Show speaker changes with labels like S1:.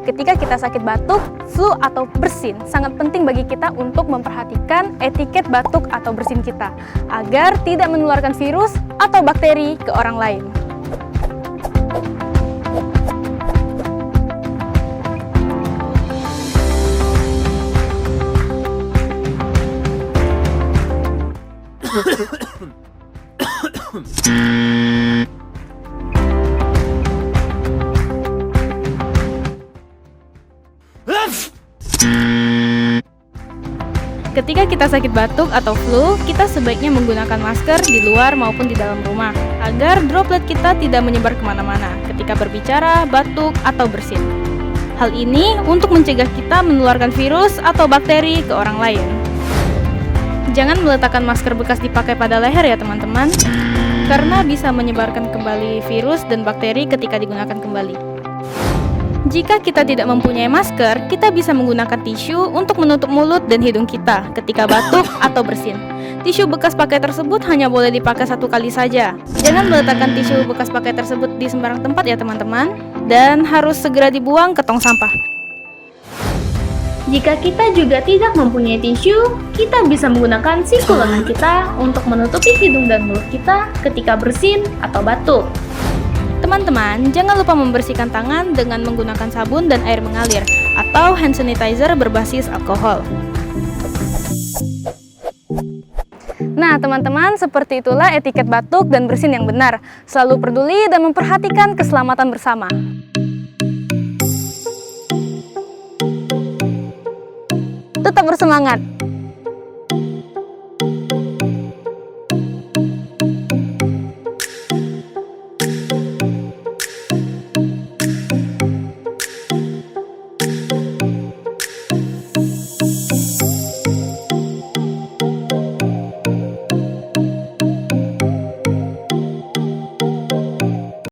S1: Ketika kita sakit batuk, flu, atau bersin, sangat penting bagi kita untuk memperhatikan etiket batuk atau bersin kita agar tidak menularkan virus atau bakteri ke orang lain. Ketika kita sakit batuk atau flu, kita sebaiknya menggunakan masker di luar maupun di dalam rumah, agar droplet kita tidak menyebar kemana-mana ketika berbicara, batuk, atau bersin. Hal ini untuk mencegah kita menularkan virus atau bakteri ke orang lain. Jangan meletakkan masker bekas dipakai pada leher ya teman-teman, karena bisa menyebarkan kembali virus dan bakteri ketika digunakan kembali. Jika kita tidak mempunyai masker, kita bisa menggunakan tisu untuk menutup mulut dan hidung kita ketika batuk atau bersin. Tisu bekas pakai tersebut hanya boleh dipakai satu kali saja. Jangan meletakkan tisu bekas pakai tersebut di sembarang tempat ya teman-teman, dan harus segera dibuang ke tong sampah.
S2: Jika kita juga tidak mempunyai tisu, kita bisa menggunakan siku lengan kita untuk menutupi hidung dan mulut kita ketika bersin atau batuk.
S1: Teman-teman, jangan lupa membersihkan tangan dengan menggunakan sabun dan air mengalir atau hand sanitizer berbasis alkohol. Nah, teman-teman, seperti itulah etiket batuk dan bersin yang benar. Selalu peduli dan memperhatikan keselamatan bersama. Tetap bersemangat!